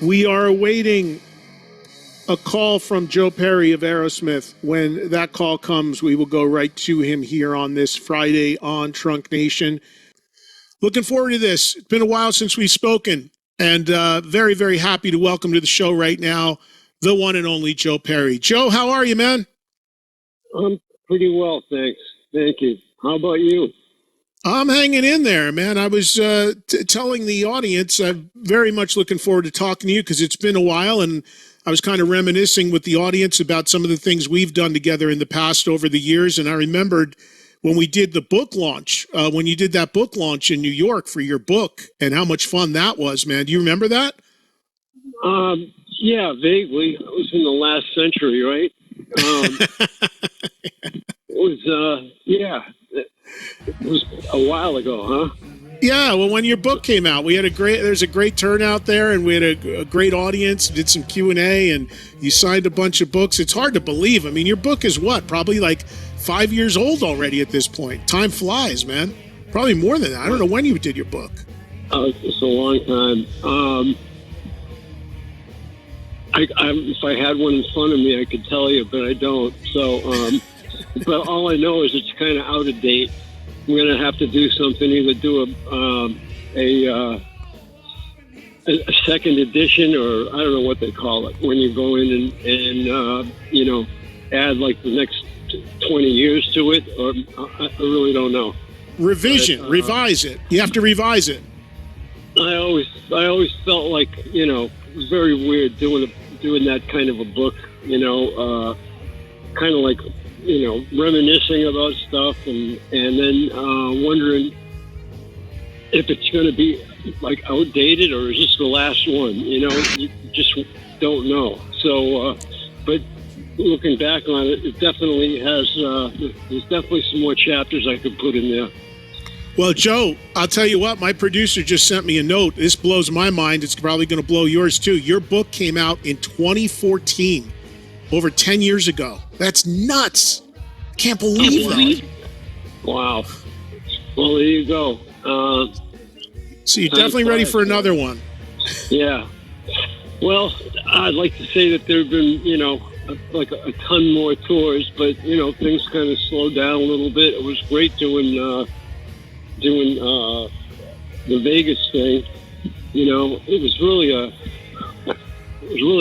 We are awaiting a call from Joe Perry of Aerosmith. When that call comes, we will go right to him here on this Friday on Trunk Nation. Looking forward to this. It's been a while since we've spoken, and very, very happy to welcome to the show right now the one and only Joe Perry. Joe, how are you, man? I'm pretty well, thanks. Thank you. How about you? I'm hanging in there, man. I was telling the audience I'm very much looking forward to talking to you because it's been a while, and I was kind of reminiscing with the audience about some of the things we've done together in the past over the years, and I remembered when we did the book launch, when you did that book launch in New York for your book, and how much fun that was, man. Do you remember that? Yeah, vaguely. It was in the last century, right? It was a while ago, huh? Yeah, well, when your book came out, there's a great turnout there, and we had a great audience, did some Q&A, and you signed a bunch of books. It's hard to believe. I mean, your book is what, probably like 5 years old already at this point. Time flies, man. Probably more than that. I don't know when you did your book. It's a long time. If I had one in front of me, I could tell you, but I don't. So, but all I know is it's kind of out of date. I'm going to have to do something, either do a second edition, or I don't know what they call it, when you go in and add like the next 20 years to it, or I really don't know. Revise it. You have to revise it. I always felt like, it was very weird doing that kind of a book, kind of like, reminiscing about stuff and then wondering if it's going to be like outdated or is this the last one? You just don't know. So, but looking back on it, it definitely has, there's definitely some more chapters I could put in there. Well, Joe, I'll tell you what, my producer just sent me a note. This blows my mind. It's probably going to blow yours too. Your book came out in 2014, over 10 years ago. That's nuts. Can't believe that. Wow. Well, there you go. So you're definitely ready for another one. Yeah. Well, I'd like to say that there have been, like a ton more tours, but, things kind of slowed down a little bit. It was great doing the Vegas thing. It was really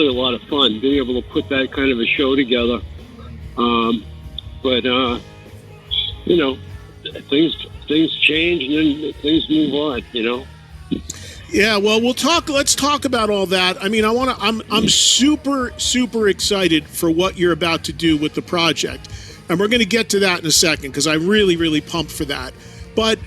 a lot of fun being able to put that kind of a show together. But things change and then things move on, Yeah, well, let's talk about all that. I mean, I'm super, super excited for what you're about to do with the project. And we're going to get to that in a second because I'm really, really pumped for that. But,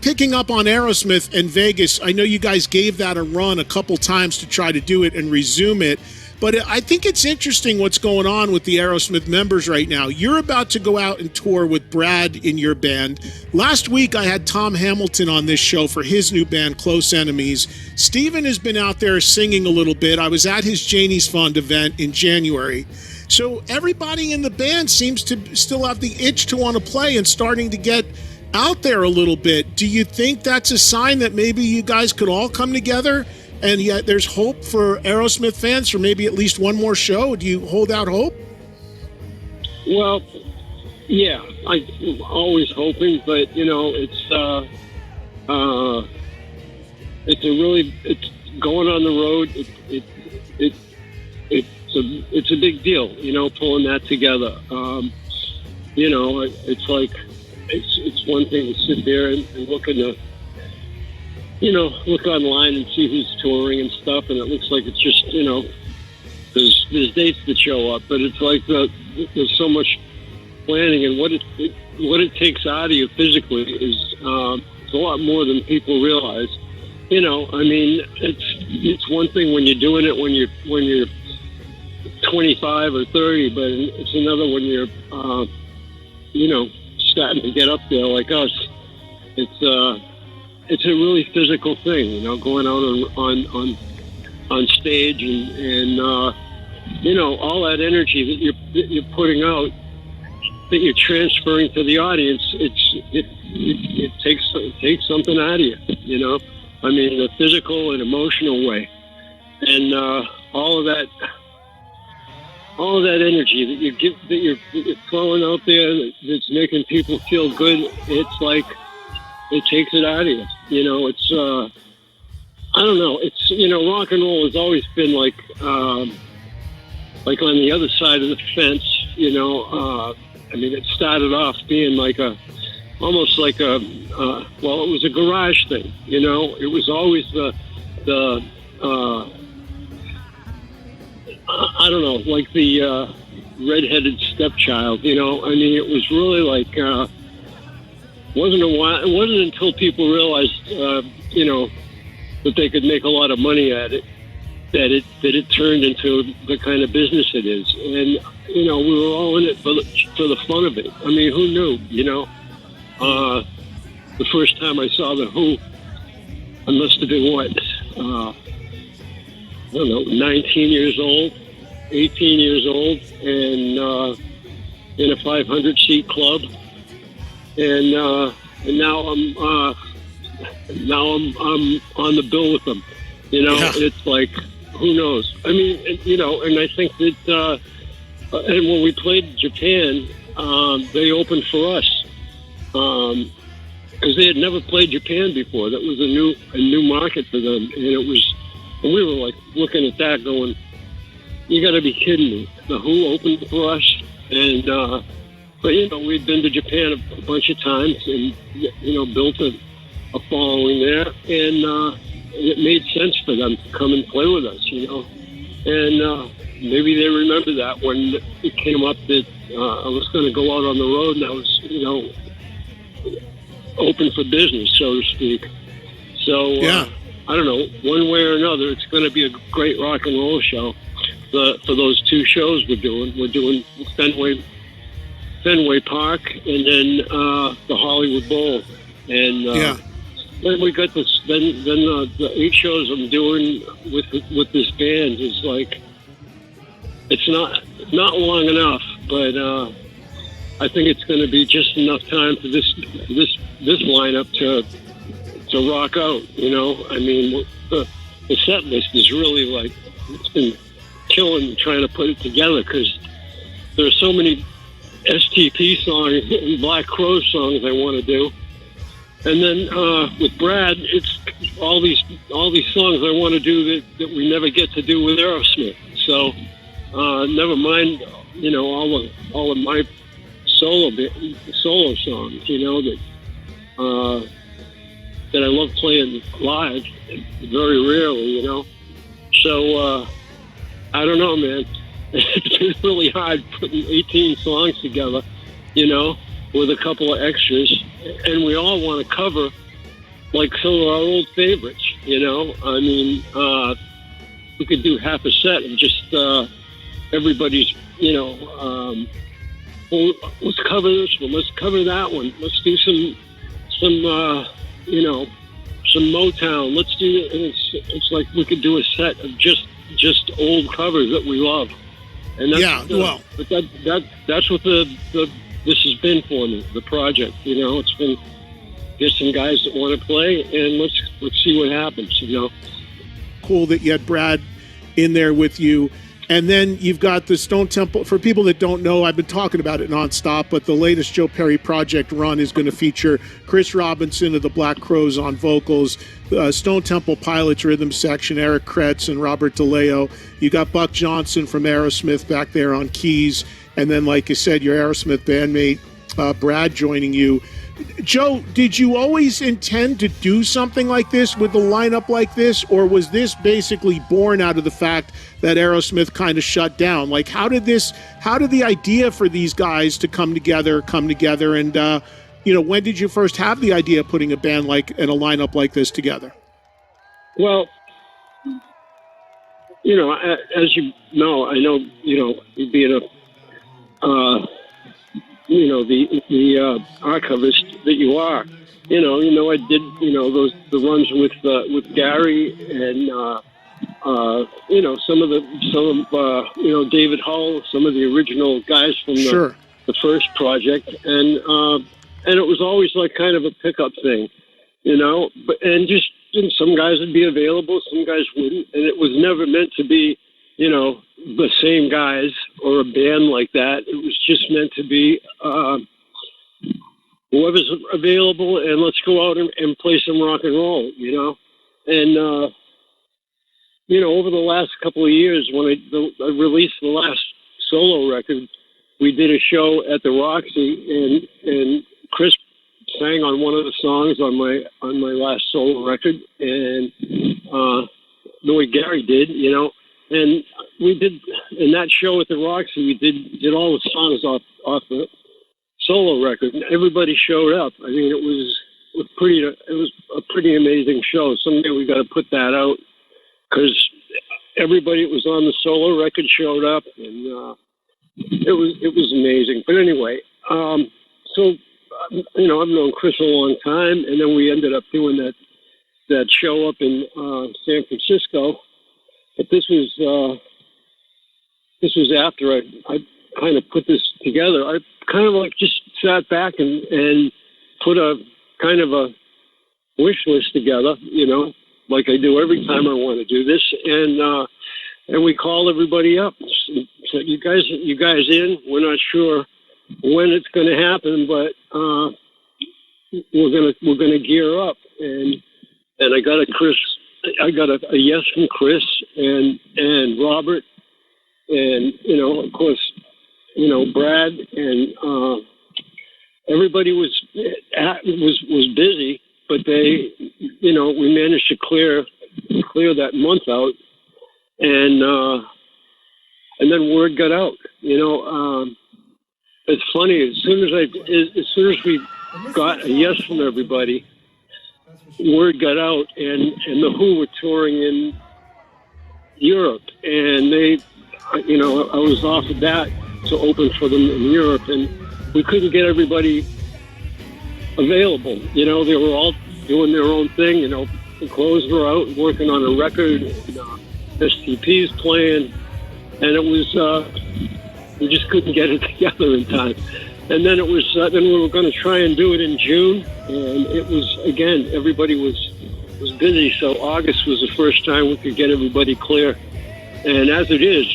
picking up on Aerosmith and Vegas, I know you guys gave that a run a couple times to try to do it and resume it. But I think it's interesting what's going on with the Aerosmith members right now. You're about to go out and tour with Brad in your band. Last week, I had Tom Hamilton on this show for his new band, Close Enemies. Steven has been out there singing a little bit. I was at his Janie's Fund event in January. So everybody in the band seems to still have the itch to want to play and starting to get out there a little bit. Do you think that's a sign that maybe you guys could all come together? And yet there's hope for Aerosmith fans for maybe at least one more show. Do you hold out hope? Well, yeah, I'm always hoping, but it's going on the road. It's a big deal, pulling that together. It's like it's one thing to sit there and look in the. Look online and see who's touring and stuff, and it looks like it's just, there's dates that show up, but it's like there's so much planning, and what it takes out of you physically is it's a lot more than people realize. It's one thing when you're doing it when you're 25 or 30, but it's another when you're starting to get up there like us. It's a really physical thing, going out on stage and all that energy that you're putting out, that you're transferring to the audience. It takes something out of you, the physical and emotional way. and all of that energy that you give, that you're throwing out there, that's making people feel good. It's like it takes it out of you. You know, it's I don't know. It's, you know, rock and roll has always been like on the other side of the fence. You know, I mean, it started off being like almost like a well, it was a garage thing. You know, it was always the I don't know, like the redheaded stepchild. You know, I mean, it was really like wasn't a while. It wasn't until people realized, you know, that they could make a lot of money at it, that it turned into the kind of business it is. And you know, we were all in it for the fun of it. I mean, who knew? You know, the first time I saw the Who, I must have been what, I don't know, 19 years old, 18 years old, and in a 500-seat club, and now I'm on the bill with them. You know, Yeah. It's like, who knows? I mean, you know, and I think that, and when we played Japan, they opened for us because they had never played Japan before. That was a new market for them, and we were like looking at that, going, "You got to be kidding me!" The Who opened for us, and but you know, we'd been to Japan a bunch of times, and you know, built a following there, and it made sense for them to come and play with us, you know. And maybe they remember that when it came up that I was going to go out on the road, and I was, you know, open for business, so to speak. So Yeah. I don't know, one way or another, it's going to be a great rock and roll show. For those two shows we're doing Fenway Park, and then the Hollywood Bowl, and Yeah. then we got this. Then the 8 shows I'm doing with this band is like, it's not long enough, but I think it's going to be just enough time for this lineup to rock out. You know, I mean, the Setlist is really like, it's been killing trying to put it together, because there are so many STP songs and Black Crow songs I want to do. And then with Brad, it's all these songs I want to do that we never get to do with Aerosmith. So never mind, you know, all of my solo songs, you know, that I love playing live, very rarely, you know. So I don't know, man. It's been really hard putting 18 songs together, you know, with a couple of extras, and we all want to cover like some of our old favorites, you know. I mean, we could do half a set of just everybody's, you know, well, let's cover this one, let's cover that one, let's do some you know, some Motown, let's do it. And it's like we could do a set of just old covers that we love. And that's, Yeah, well, but that's what this has been for me, the project. You know, it's been get some guys that want to play, and let's see what happens. You know, cool that you had Brad in there with you. And then you've got the Stone Temple. For people that don't know, I've been talking about it nonstop, but the latest Joe Perry Project run is going to feature Chris Robinson of the Black Crowes on vocals, Stone Temple Pilots rhythm section, Eric Kretz and Robert DeLeo. You got Buck Johnson from Aerosmith back there on keys. And then, like you said, your Aerosmith bandmate, Brad, joining you. Joe, did you always intend to do something like this with a lineup like this, or was this basically born out of the fact that Aerosmith kind of shut down? Like, how did the idea for these guys to come together, and you know, when did you first have the idea of putting a band like and a lineup like this together? well, you know, as you know, I know, you know, being a you know, the archivist that you are, you know, I did, you know, the runs with Gary and you know, some of you know, David Hull, some of the original guys from Sure. the first project, and it was always like kind of a pickup thing, you know, and just some guys would be available, some guys wouldn't, and it was never meant to be, the same guys or a band like that. It was just meant to be whoever's available, and let's go out and play some rock and roll, And, over the last couple of years, when I released the last solo record, we did a show at the Roxy, and Chris sang on one of the songs on my last solo record, and the way Gary did, and we did in that show at the Roxy, we did all the songs off the solo record, and everybody showed up. I mean, it was a pretty amazing show. Someday we got to put that out, because everybody that was on the solo record showed up, and it was amazing. But anyway, so I've known Chris a long time, and then we ended up doing that show up in San Francisco. But this was after I kind of put this together. I kind of like just sat back and put a kind of a wish list together, like I do every time I want to do this, and we called everybody up. So you guys in? We're not sure when it's going to happen, but we're gonna gear up. And I got a yes from Chris and Robert, and of course, Brad, and everybody was busy, but they, we managed to clear that month out, and then word got out. It's funny. As soon as we got a yes from everybody, word got out, and the Who were touring in Europe, and they, I was offered that to open for them in Europe, and we couldn't get everybody available. They were all doing their own thing. The clothes were out, working on a record, and STP's playing, and it was we just couldn't get it together in time. And then it was then we were going to try and do it in June, and it was, again, everybody was busy. So August was the first time we could get everybody clear. And as it is,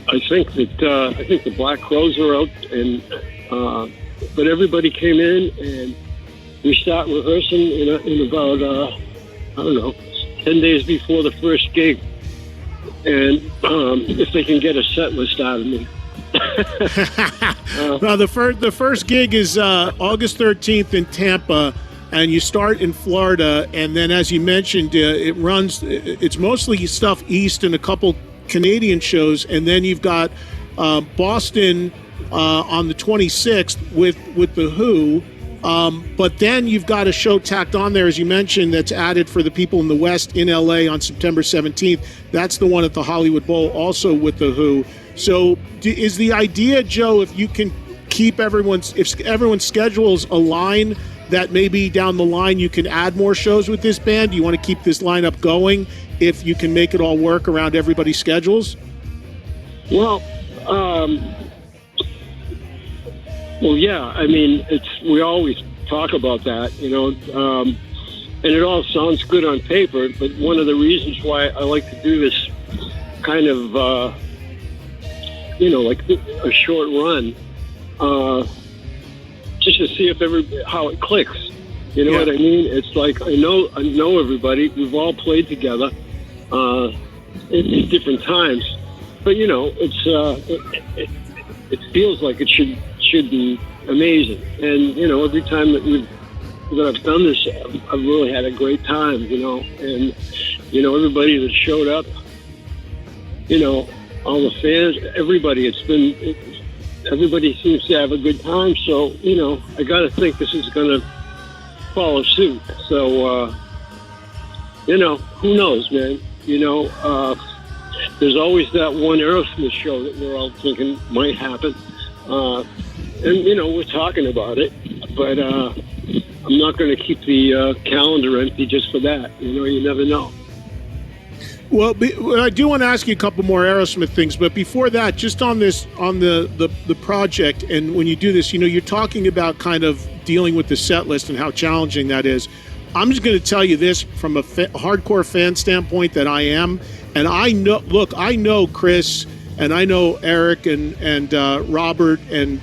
I think the Black Crowes are out, and but everybody came in, and we start rehearsing in about 10 days before the first gig, and if they can get a set list out of me. Well, the first gig is August 13th in Tampa, and you start in Florida, and then, as you mentioned, it's mostly stuff east and a couple Canadian shows, and then you've got Boston on the 26th with the Who, but then you've got a show tacked on there, as you mentioned, that's added for the people in the West in LA on September 17th. That's the one at the Hollywood Bowl, also with the Who. So is the idea, Joe, if you can keep if everyone's schedules align, that maybe down the line you can add more shows with this band? Do you want to keep this lineup going if you can make it all work around everybody's schedules? Well, yeah. I mean, we always talk about that, and it all sounds good on paper. But one of the reasons why I like to do this kind of, like a short run, just to see how it clicks. You know what I mean? It's like I know everybody. We've all played together at different times, but it feels like it should be amazing. And every time that I've done this, I've really had a great time. And everybody that showed up, all the fans, everybody. Everybody seems to have a good time. So I got to think this is going to follow suit. So who knows, man? There's always that one Aerosmith show that we're all thinking might happen. And we're talking about it, but I'm not going to keep the calendar empty just for that. You never know. Well, I do want to ask you a couple more Aerosmith things, but before that, just on the project, and when you do this, you're talking about kind of dealing with the set list and how challenging that is. I'm just going to tell you this from a hardcore fan standpoint that I am, and I know Chris, and I know Eric and Robert and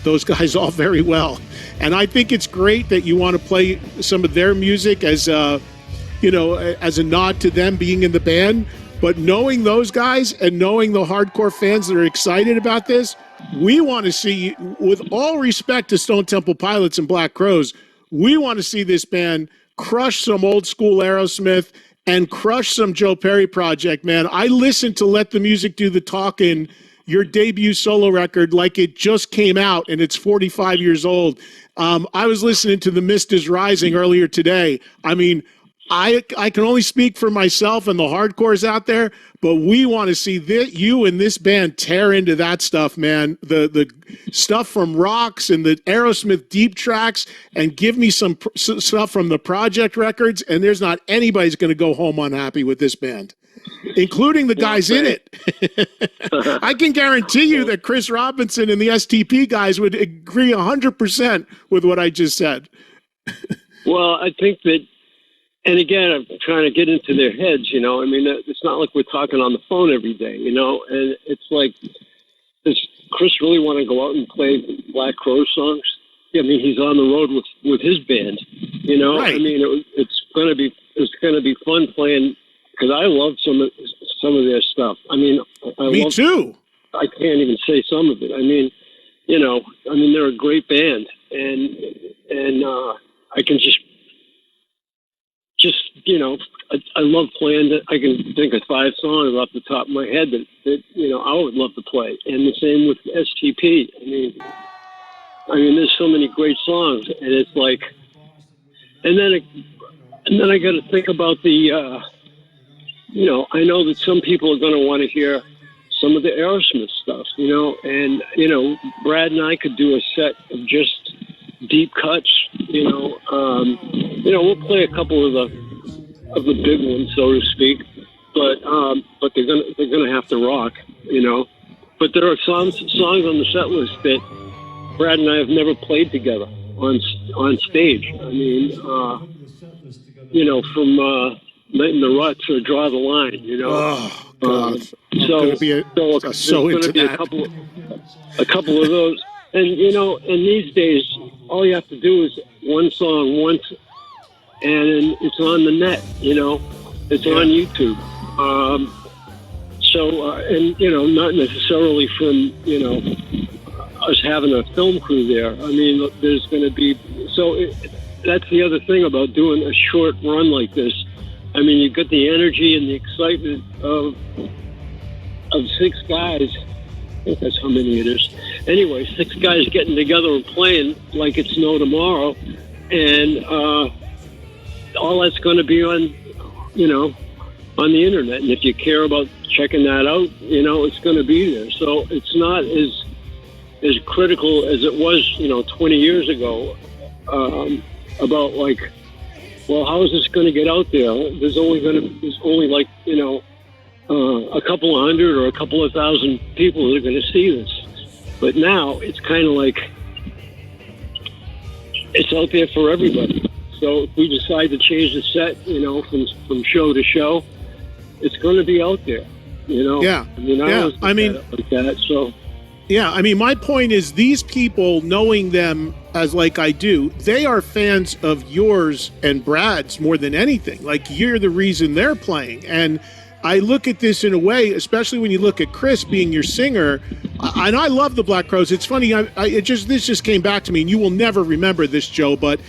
those guys all very well, and I think it's great that you want to play some of their music as as a nod to them being in the band. But knowing those guys and knowing the hardcore fans that are excited about this, we want to see, with all respect to Stone Temple Pilots and Black Crowes, we want to see this band crush some old school Aerosmith and crush some Joe Perry Project, man. I listened to Let the Music Do the Talking, your debut solo record, like it just came out and it's 45 years old. I was listening to The Mist is Rising earlier today. I mean, I can only speak for myself and the hardcores out there, but we want to see you and this band tear into that stuff, man. The stuff from Rocks and the Aerosmith deep tracks, and give me some stuff from the Project records, and there's not anybody's going to go home unhappy with this band, including the guys in it. I can guarantee you that Chris Robinson and the STP guys would agree 100% with what I just said. Well, I think that, and again, I'm trying to get into their heads, I mean, it's not like we're talking on the phone every day, and it's like, does Chris really want to go out and play Black Crow songs? I mean, he's on the road with his band, Right. I mean, it's going to be fun playing, because I love some of their stuff. I mean, Me too. I can't even say some of it. I mean, they're a great band, and I can just I love playing that. I can think of 5 songs off the top of my head that I would love to play. And the same with STP. I mean, there's so many great songs, and it's like, and then I got to think about the, I know that some people are going to want to hear some of the Aerosmith stuff, and Brad and I could do a set of just deep cuts, we'll play a couple of the big ones, so to speak, but they're gonna have to rock, But there are songs on the set list that Brad and I have never played together on stage. I mean, from Night in the Ruts or Draw the Line, Oh, God. So into be that. a couple of those. And, and these days, all you have to do is one song once, and it's on the net, it's on YouTube. Not necessarily from, us having a film crew there. I mean, there's going to be, that's the other thing about doing a short run like this. I mean, you get the energy and the excitement of 6 guys. I think that's how many it is. Anyway, 6 guys getting together and playing like it's no tomorrow, and all that's going to be on the internet. And if you care about checking that out, it's going to be there. So it's not as critical as it was, 20 years ago, about like, well, how is this going to get out there? There's only like, a couple of hundred or a couple of thousand people that are going to see this. But now it's kind of like it's out there for everybody. So if we decide to change the set, from show to show, it's going to be out there. Yeah. I mean, I always look at it like that. So. Yeah, I mean, my point is these people, knowing them as like I do, they are fans of yours and Brad's more than anything. Like, you're the reason they're playing. And I look at this in a way, especially when you look at Chris being your singer, and I love the Black Crowes. It's funny, this just came back to me, and you will never remember this, Joe, but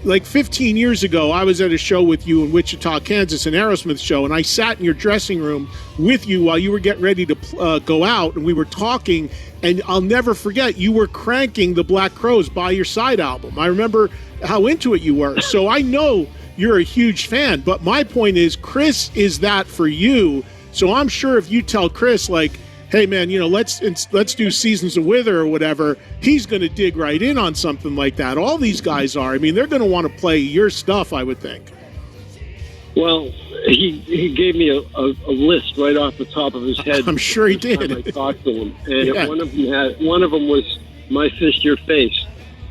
like 15 years ago, I was at a show with you in Wichita, Kansas, an Aerosmith show, and I sat in your dressing room with you while you were getting ready to go out, and we were talking, and I'll never forget, you were cranking the Black Crowes By Your Side album. I remember how into it you were. So I know you're a huge fan, but my point is Chris is that for you. So I'm sure if you tell Chris, like, hey man, let's do Seasons of Wither or whatever, he's going to dig right in on something like that. All these guys are. I mean, they're going to want to play your stuff, I would think. Well, he gave me a list right off the top of his head. I'm sure he did. I talked to him, and one of them was My Fist Your Face,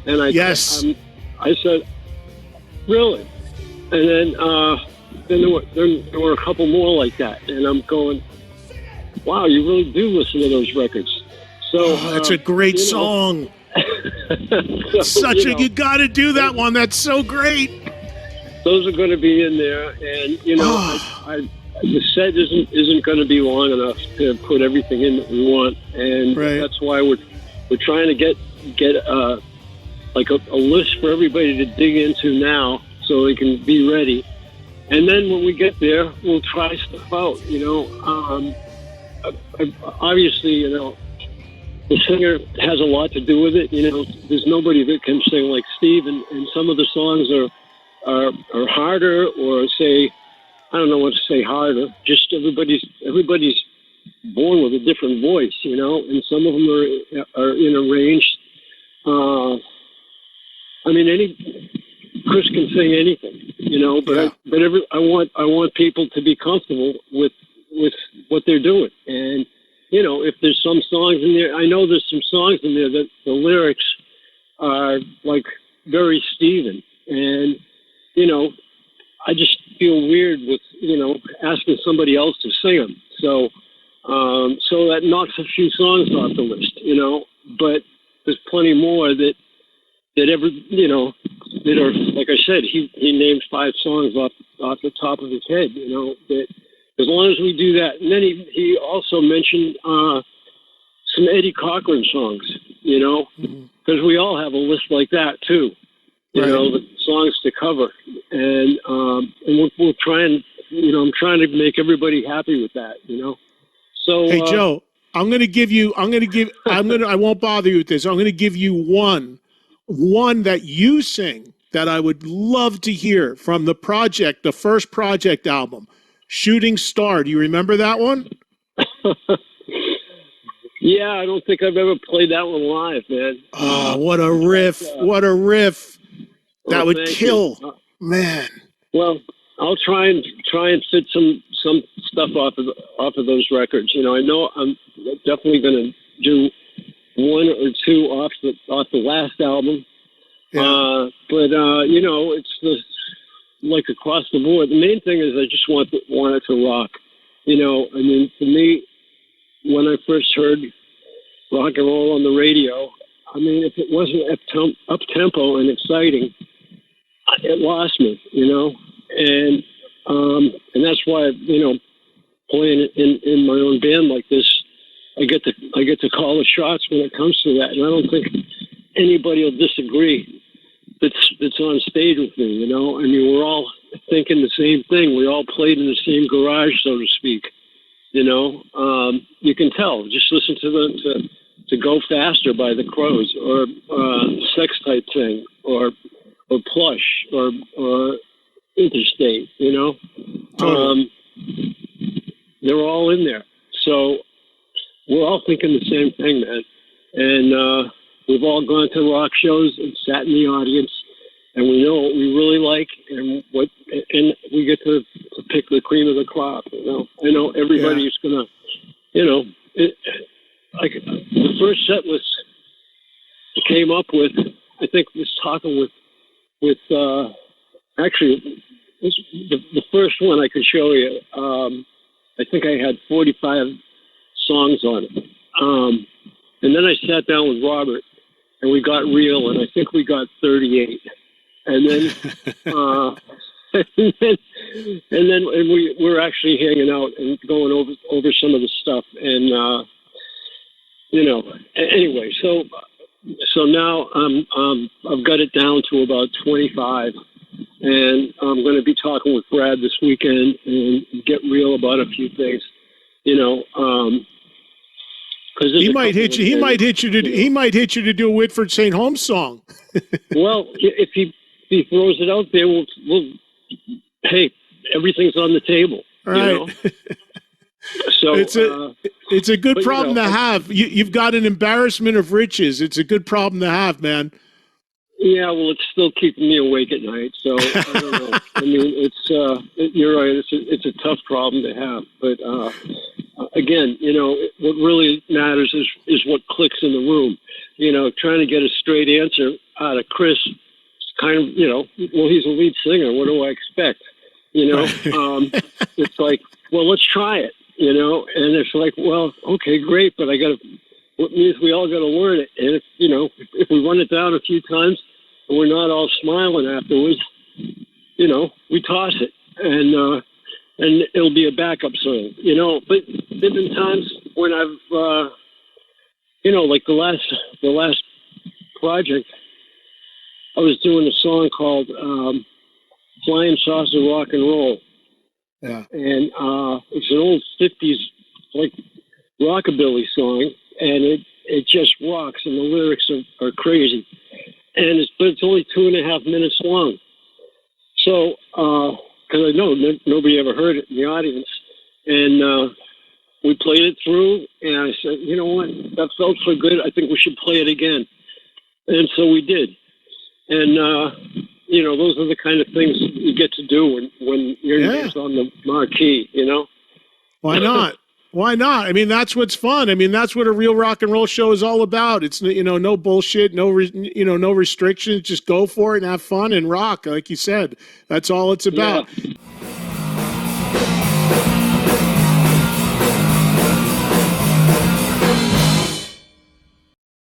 and I said, really? And then there were a couple more like that, and I'm going, wow, you really do listen to those records. So that's a great song. So, You got to do that one. That's so great. Those are going to be in there, and the set isn't going to be long enough to put everything in that we want, and that's why we're trying to get like a list for everybody to dig into now, so they can be ready. And then when we get there, we'll try stuff out. Obviously, the singer has a lot to do with it. There's nobody that can sing like Steve, and some of the songs are harder, or say, I don't know what to say harder. Just everybody's born with a different voice, and some of them are in a range. Chris can sing anything, but I want people to be comfortable with what they're doing. And if there's some songs in there, I know there's some songs in there that the lyrics are like very Steven, and I just feel weird with asking somebody else to sing them. So that knocks a few songs off the list, but there's plenty more that that are, like I said, he named 5 songs off the top of his head, that as long as we do that. And then he also mentioned some Eddie Cochran songs, because we all have a list like that too, the songs to cover. And we'll try and, I'm trying to make everybody happy with that, So hey, Joe, I won't bother you with this. I'm going to give you one that you sing that I would love to hear from the first Project album, Shooting Star. Do you remember that one? Yeah, I don't think I've ever played that one live, man. Oh, what a riff. What a riff. That would kill. Man. Well, I'll try and fit some stuff off of those records. I know I'm definitely going to do 1 or 2 off the last album. Yeah. But it's like across the board. The main thing is I just want it to rock. For me, when I first heard rock and roll on the radio, if it wasn't up tempo and exciting, it lost me. And that's why playing in my own band like this, I get to call the shots when it comes to that, and I don't think anybody will disagree that's on stage with me. We're all thinking the same thing. We all played in the same garage, so to speak. You can tell. Just listen to Go Faster by the Crows, or Sex Type Thing, or Plush, or Interstate. Totally. They're all in there. So we're all thinking the same thing, man. And we've all gone to rock shows and sat in the audience, and we know what we really like, and we get to pick the cream of the crop. I know everybody's gonna, like the first set list I came up with. I think was talking with actually the first one I could show you. I think I had 45 songs on it. And then I sat down with Robert, and we got real, and I think we got 38. And then, and we're actually hanging out and going over some of the stuff. And anyway, so now I've got it down to about 25, and I'm going to be talking with Brad this weekend and get real about a few things. He might hit you to do a Whitford St. Holmes song. Well, if he throws it out there, we'll hey, everything's on the table. Right. So it's a good problem to have. You've got an embarrassment of riches. It's a good problem to have, man. Yeah, well, it's still keeping me awake at night. So I don't know. You're right. It's a tough problem to have. But again, what really matters is what clicks in the room. Trying to get a straight answer out of Chris is kind of, well, he's a lead singer. What do I expect? It's like, well, let's try it, and it's like, well, okay, great, but it means we all got to learn it. And if we run it down a few times and we're not all smiling afterwards, we toss it and it'll be a backup song, but there've been times when I've, like the last project, I was doing a song called Flying Saucer Rock and Roll. Yeah. And it's an old 50s like rockabilly song, and it just rocks, and the lyrics are crazy. But it's only 2.5 minutes long. So, because I know nobody ever heard it in the audience, and we played it through, and I said, you know what, that felt so good, I think we should play it again. And so we did. And, those are the kind of things you get to do when your name's on the marquee, Why not? Why not? I mean, that's what's fun. I mean, that's what a real rock and roll show is all about. It's, no bullshit, no restrictions. Just go for it and have fun and rock, like you said. That's all it's about. Yeah.